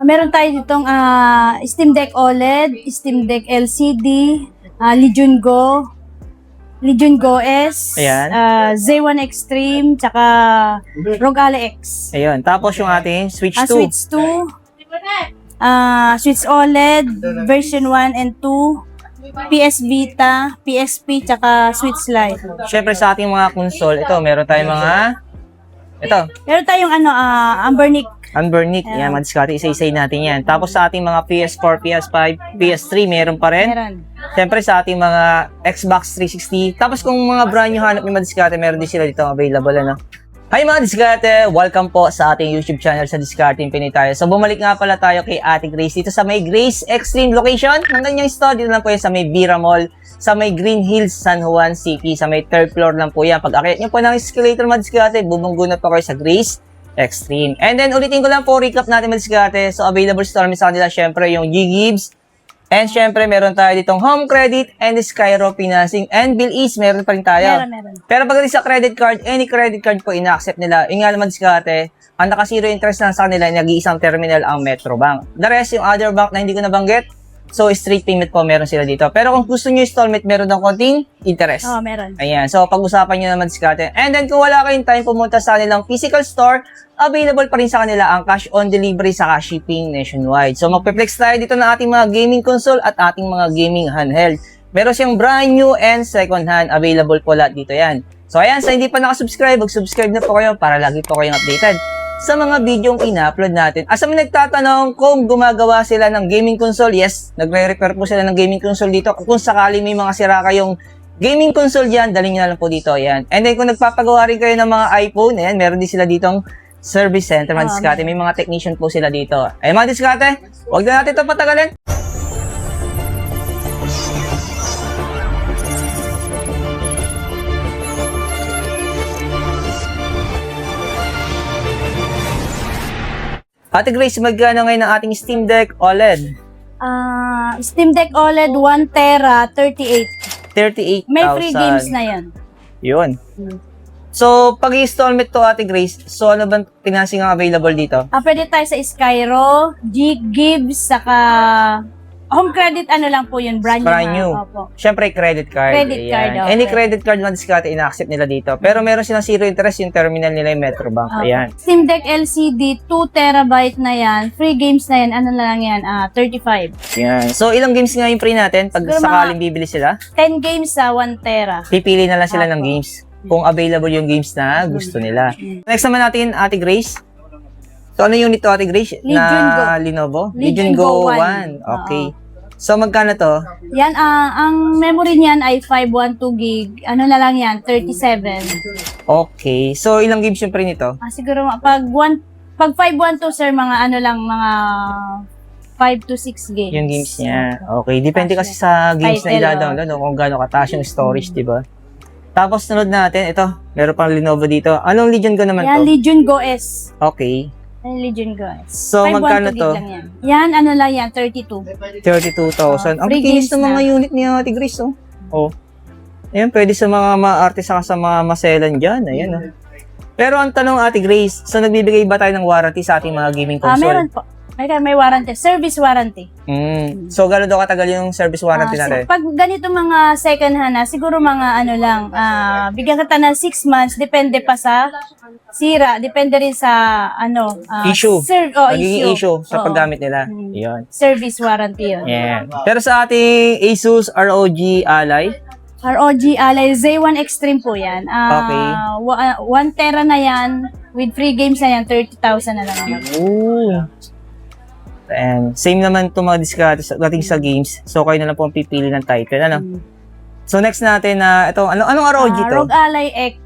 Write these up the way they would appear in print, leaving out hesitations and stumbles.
Meron tayo ditong Steam Deck OLED, Steam Deck LCD, Legion Go S, Ayan. Z1 Extreme, tsaka ROG Ally X. Ayun. Tapos yung ating Switch 2. Switch 2, Switch OLED, version 1 and 2, PS Vita, PSP, tsaka Switch Lite. Siyempre sa ating mga console, ito, meron tayong mga, ito, Meron tayong Ambernic. Unburnick. Yan, mga diskarte, isa-isay natin yan. Tapos sa ating mga PS4, PS5, PS3, meron pa rin. Meron. Siyempre sa ating mga Xbox 360. Tapos kung mga brand new hanap yung mga diskarte, meron din sila dito available, ano. Hi mga diskarte! Welcome po sa ating YouTube channel sa Discarding Pinoy tayo. So bumalik nga pala tayo kay Ate Grace dito sa may Grace Extreme location. Ang kanyang store dito lang po yan sa may Bira Mall, sa may Green Hills, San Juan City, sa may 3rd floor lang po yan. Pag akyat nyo po ng escalator mga diskarte, bubunggo na po kayo sa Grace Extreme. And then ulitin ko lang po, recap natin mga diskarte. So available store sa kanila syempre yung G-Gibbs. And syempre, meron tayo ditong home credit and Skyro financing and Bill Ease, meron pa rin tayo. Meron. Pero pagdating sa credit card, any credit card po ina-accept nila. Yung nga naman diskarte, ang naka-zero interest lang sa kanila, nag-iisang terminal ang Metrobank. The rest, yung other bank na hindi ko nabanggit, so straight payment po meron sila dito. Pero kung gusto nyo installment, meron ng konting interest. Meron. Ayan, so pag-usapan nyo naman diskarte. And then kung wala kayong time pumunta sa kanilang physical store, available pa rin sa kanila ang cash on delivery saka shipping nationwide. So magpe-flex tayo dito ng ating mga gaming console at ating mga gaming handheld. Meron siyang brand new and second hand, available po lahat dito yan. So ayan, sa hindi pa nakasubscribe, mag-subscribe na po kayo para lagi po kayong updated sa mga videong ina-upload natin. Asa may nagtatanong kung gumagawa sila ng gaming console, yes, nagre-repair po sila ng gaming console dito. Kung sakali may mga sira kayong gaming console dyan, dalhin nyo na lang po dito. Ayan. And then kung nagpapagawa rin kayo ng mga iPhone, ayan, meron din sila ditong service center, mga diskarte. May mga technician po sila dito. Ay mga diskarte, huwag na natin ito patagalin. Ate Grace, magkano ngayon ang ating Steam Deck OLED? Steam Deck OLED 1 tera, 38. 38,000. May free games na yan. Yun. So, pag installment to, Ate Grace, so ano bang financing ang available dito? Pwede tayo sa Skyro, G-Gibbs, saka home credit, lang po yun, brand new. Opo. Siyempre, credit card. Credit card, okay. Any credit card na diskarte, ina-accept nila dito. Pero meron silang zero interest, yung terminal nila yung Metrobank. Ayan. Steam Deck LCD, 2 terabyte na yan. Free games na yan, na lang yan, 35. Ayan. So, ilang games nga yung free natin pag Siguro sakaling bibili sila? 10 games sa 1 tera. Pipili na lang sila ng games kung available yung games na gusto nila. Next naman natin, Ate Grace. So, ano yung nito, Ate Grace? Legion Go. Lenovo? Legion Go 1. Okay. So, magkano to? Yan, ang memory niyan ay 512 gig. Ano na lang yan, 37. Okay. So, ilang games yung free nito? Siguro, pag 512, sir, mga mga 5 to 6 games. Yung games niya. Okay. Depende kasi sa games na Title, ila-download, no? Kung gaano kataas yung storage, di ba? Tapos, sunod natin, ito, meron pang Lenovo dito. Anong Legion Go naman Yan, to? Legion Go S. Okay. Legion Go S. So, 512 magkano gig to? lang yan. Yan, ano lang yan, 32. 32,000. Ang Free kinis games ng mga na. unit ni Ate Grace, oh. Oh. Ayan, pwede sa mga ma-artist saka sa mga maselan dyan. Ayan, oh. Pero ang tanong, Ate Grace, so nagbibigay ba tayo ng warranty sa ating mga gaming console? Meron po. May warranty. Service warranty. So, gano'n daw katagal yung service warranty natin? Pag ganito mga second hand siguro mga bigyan kita ng 6 months, depende pa sa sira, depende rin sa Issue. Magiging issue sa Oo. paggamit nila. Yun. Service warranty yun. Yeah. Pero sa ating Asus ROG Ally, ROG Ally Z1 Extreme po yan. Okay. 1 tera na yan, with free games na yan, 30,000 na lang naman. ooh. And same naman itong mga diskarte dating sa games. So, kayo na lang po ang pipili ng title. Ano? So, next natin na ito. Anong ROG to? ROG Ally X.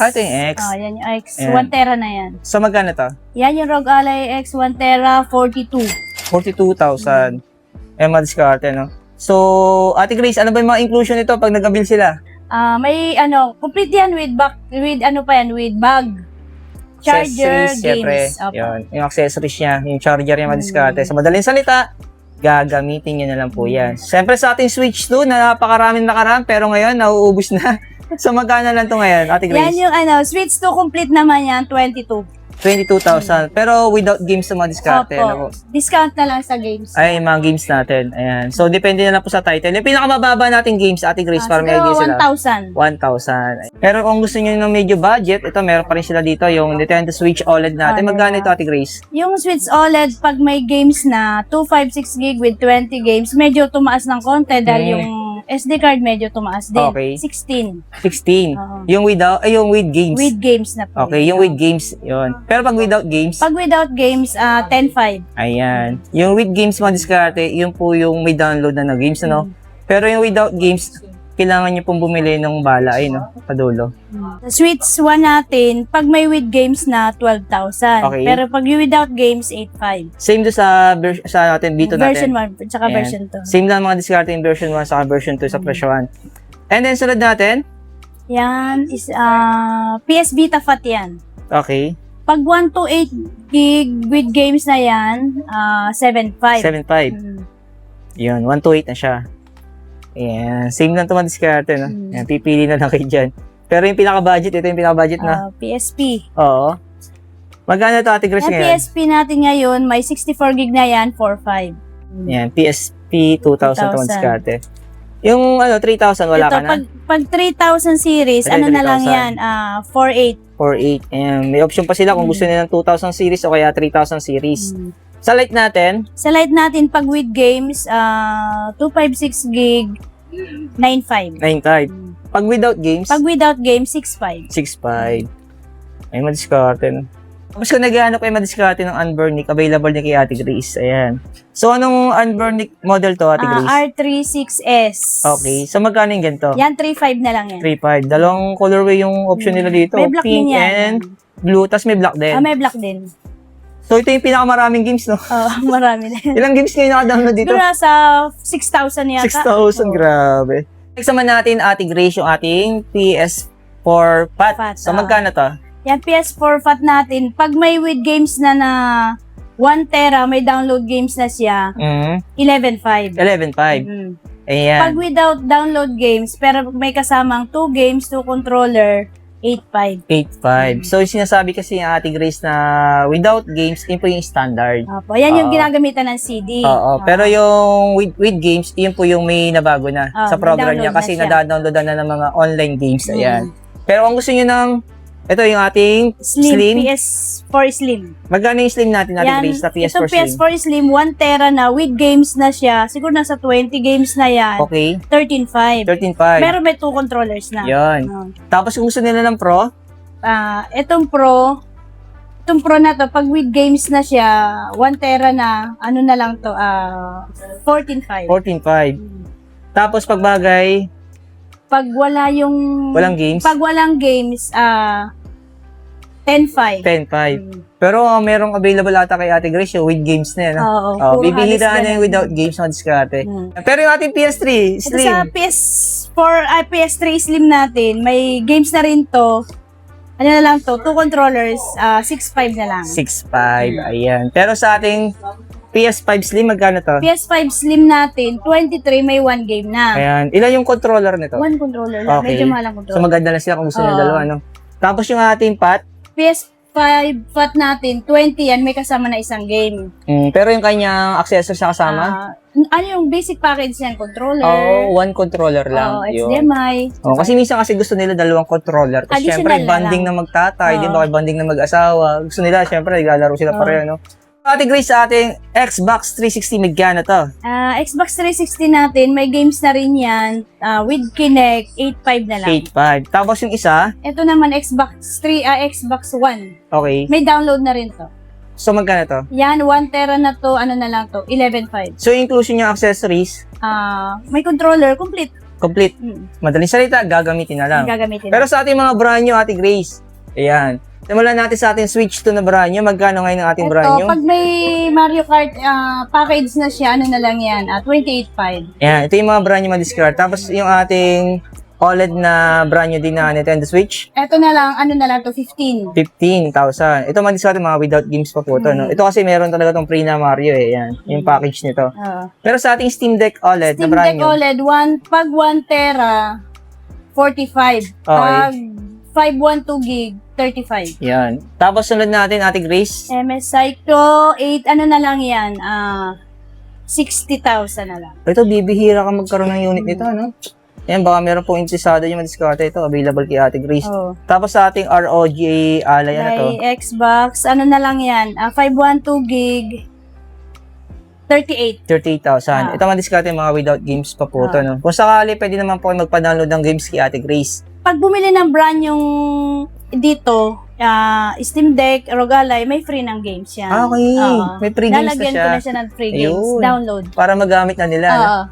Ito yung X. Yan yung X. Ayan. 1 tera na yan. So, magkano to? Yan yung ROG Ally X 1 tera, 42. 42,000. Mga diskarte, no? So, Ate Grace, ano ba yung mga inclusion nito pag nag-avail sila? May complete yan with bag. Charger, Accessories, syempre. games. Opo. Yun. Yung accessories niya, yung charger niya, mga diskarte. Sa madaling salita, gagamitin niyo na lang po yan. Siyempre sa ating Switch 2, na napakaraming nakaraan, pero ngayon, nauubos na. So, magkano lang to ngayon, Ate Grace? Yan yung Switch 2 complete naman yan, 22. 22,000. Pero without games na mga diskarte. Ano po? Discount na lang sa games. Ay, yung mga games natin. Ayan. So, depende na lang po sa title. Yung pinakamababa nating games, Ate Grace, para may idea sila. 1,000. 1,000. Pero kung gusto niyo ng medyo budget, ito meron pa rin sila dito, yung Nintendo Switch OLED natin. Magkano ito, Ate Grace? Yung Switch OLED, pag may games na 256 gig with 20 games, medyo tumaas ng konti dahil yung SD card medyo tumaas din. Okay. 16. 16. Oo. Yung yung with games. With games na po. Okay, yung with games, yun. Pero pag without games, Pag without games, 10.5. ayan. Yung with games mga diskarte, yun po yung may download na games, ano? Pero yung without games, kailangan nyo pong bumili ng bala, ay, no? Padulo. Sa Switch 1 natin, pag may with games na 12,000. Okay. Pero pag without games, 8.5. Same do sa atin, dito Version natin. 1, tsaka Ayan. version 2. Same lang mga diskarte yung version 1 saka version 2 sa presyohan. And then, sunod natin, Yan is PS Vita Fat yan. okay, Pag 128 gig with games na yan, 7.5. 7.5. Yun, 128 na siya. Ayan, same lang ito mga diskarte, no? Ayan, pipili na lang kayo dyan. Pero yung pinaka-budget, ito yung pinaka-budget na. PSP. Oo. Magkano ito, Ate Grace, Yung ngayon? PSP natin ngayon, may 64 gig na yan, 4.5. Ayan, PSP 2,000 ito mga diskarte. Yung 3,000, wala Ito, ka na? pag 3,000 series, Ay, ano na lang 3,000. yan, 4.8. 4,800. Ayan, may option pa sila kung gusto nilang 2,000 series o kaya 3,000 series. Sa light natin, Sa light natin, pag with games, 256 gig, 9.5. 9,500. Pag without games, Pag without games, 6.5. 6,500. Ay, madiskarte, no? Tapos kung naghahanap kayo madiskarte ng Unburnick, available niya kay Ate Grace. Ayan. So, anong Unburnick model to, Ate Grace? R36S. Okay. So, magkano yung ganito? Yan, 3.5 na lang yan. 3,500. Dalawang colorway yung option nila dito. May black Pink din yan. and blue. Tapos may black din. May black din. So, ito yung pinakamaraming games, no? Marami na. Ilang games kayo nakadownload dito? Siguro nasa 6,000 yata. 6,000, grabe. Next naman natin, Ate Grace, yung ating PS4 FAT. FAT, So, magkano to? Yan, PS4 FAT natin. Pag may with games na 1 tera, may download games na siya, 11.5. 11,500. Ayan. Pag without download games, pero may kasamang 2 games, 2 controller, 8.5. 8,500. So, yung sinasabi kasi yung Ate Grace na without games, yun po yung standard. Opo, yan yung ginagamitan ng CD. Oo. Pero yung with games, yun po yung may nabago na sa may program niya download na kasi siya. nadadownloadan na ng mga online games. Ayan. Pero kung gusto niyo ng ito yung ating Slim. PS4 Slim. Magkano yung Slim natin, Ate Yan, Grace, na PS4 itong Slim? PS4 Slim, 1 tera na, with games na siya. Siguro nasa 20 games na yan. Okay. 13.5. 13,500. Pero may 2 controllers na. Yun. Tapos kung gusto nila ng Pro, Itong Pro na to, pag with games na siya, 1 tera na, ano na lang to, 14.5. 14,500. Tapos pag bagay, Pag wala yung... walang games, Pag walang games, 10.5. 10,500. Pero merong available ata kay Ate Grace yung with games na yan. Oo. puro Bibihira halos na yung ganun. without games na diskarte. Hmm. Pero yung ating PS3, Ito Slim. sa PS3 Slim natin, may games na rin to. Ano na lang to, 2 controllers, 6.5 na lang. 6,500. Ayan. Pero sa ating PS5 Slim, magkano to? PS5 Slim natin, 23, may 1 game na. Ayan. Ilan yung controller nito? 1 controller lang, Okay. medyo mahal ang So controller. maganda na sila kung gusto nila Oo. dalawa, no? Tapos yung ating pat, PS5 FAT natin, 20 yan, may kasama na isang game. pero yung kanyang accessories na kasama, Ano yung basic package yan? Controller, one controller lang. Yun. HDMI. Kasi minsan kasi gusto nila dalawang controller. Tapos Additional syempre, na banding lang. na magtatay, di ba? Oo. Banding na mag-asawa. Gusto nila, syempre, naglalaro sila pareho, no? Ate Grace, sa ating Xbox 360, magkano to? Xbox 360 natin, may games na rin yan. With Kinect, 8.5 na lang. 8,500. Tapos yung isa, Ito naman, Xbox One. okay. May download na rin to. So, magkano to? Yan, 1 tera na to, ano na lang to, 11.5. So, inclusion yung accessories, May controller, complete. complete. Madaling salita, gagamitin na lang. Gagamitin. Pero sa ating mga brand new, Ate Grace, ayan. Simulan natin sa ating Switch 2 na brand new. Magkano ngayon ang ating brand new? Pag may Mario Kart package na siya, ano na lang yan, 28.5. Ayan, ito yung mga brand new ma-discard. Tapos yung ating OLED na brand new din na Nintendo Switch, Ito na lang, ano na lang to, 15. 15,000. Ito ma-discard mga without games pa po to, no? Ito kasi meron talaga tong free na Mario eh. Ayan, yung package nito. Pero sa ating Steam Deck OLED na Steam brand Deck new, OLED, pag 1 tera, 45. Okay. Pag 512 gig, 35. Yan. Tapos sunod natin, Ate Grace. MSI ko, 8, ano na lang yan, 60,000 na lang. Ito, bibihira ka magkaroon ng unit nito, ano? Yan, baka meron pong interesado yung madiskarte ito. Available kay Ate Grace. Oh. Tapos sa ating ROG Alay, ano to? May Xbox, ano na lang yan, 512 gig, 38. 38,000. Ito madiskarte mga without games pa po to, no? Kung sakali, pwede naman po kayo magpa-download ng games kay Ate Grace. Pag bumili ng brand yung dito, Steam Deck, Rogalay, may free ng games yan. Okay. Oo. May free games na Lalagyan siya. ko na siya ng free games. Ayun. Download. Para magamit na nila, no? Oo.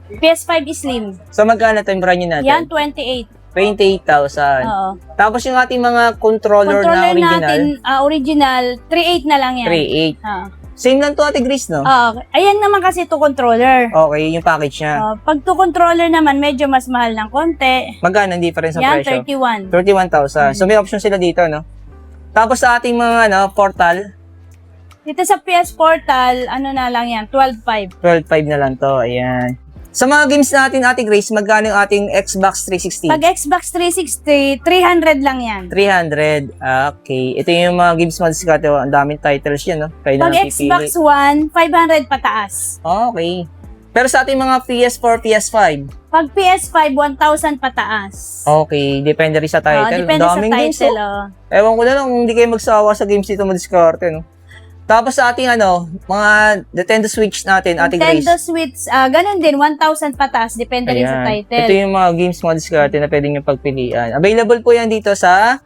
PS5 Slim. So, magkano ito yung brand nyo natin? Yan, 28. 28,000. Oo. Tapos yung ating mga controller na original, natin, original, 3.8 na lang yan. 3.8. Oo. Same lang to, Ate Grace, no? Oo. Ayan naman kasi to controller. Okay, yung package niya. Pag to controller naman, medyo mas mahal ng konti. Magkano ang difference sa Yan, presyo? 31. 31,000. So, may option sila dito, no? Tapos sa ating mga, portal, Dito sa PS Portal, ano na lang yan, 12.5. 12,500 na lang to. Ayan. Sa mga games natin, Ate Grace, magkano yung ating Xbox 360? Pag Xbox 360, 300 lang yan. 300. Okay. Ito yung mga games mo diskarte. Ang daming titles yan, no? Kayo na Pag lang pipili. Xbox One, 500 pataas. Okay. Pero sa ating mga PS4, PS5, Pag PS5, 1,000 pataas. okay. Depende rin sa title. Depende Ang sa daming games, title. oh. Ewan ko na lang kung hindi kayo magsawa sa games dito mo diskarte, no? Tapos sa ating mga Nintendo Switch natin, Ate Grace. Nintendo Switch, ganun din, 1,000 pataas. Depende rin sa Ayan. title. Ito yung mga games mo diskarte na pwede nyo pagpilian. Available po yan dito sa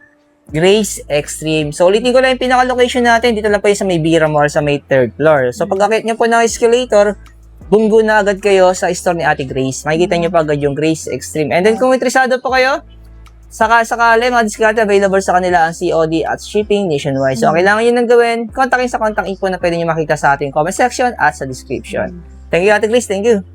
Grace Extreme. So, ulitin ko lang yung pinaka-location natin. Dito lang po yung sa may Bira Mall, sa may 3rd floor. So, pag-akit nyo po ng escalator, bunggo na agad kayo sa store ni Ate Grace. Makikita nyo pa agad yung Grace Extreme. And then, kung interesado po kayo, sakali, mga diskarte available sa kanila ang COD at shipping nationwide. So, ang kailangan nyo nang gawin, kontakin sa contact info na pwede nyo makita sa ating comment section at sa description. Thank you, Ate Grace. Thank you.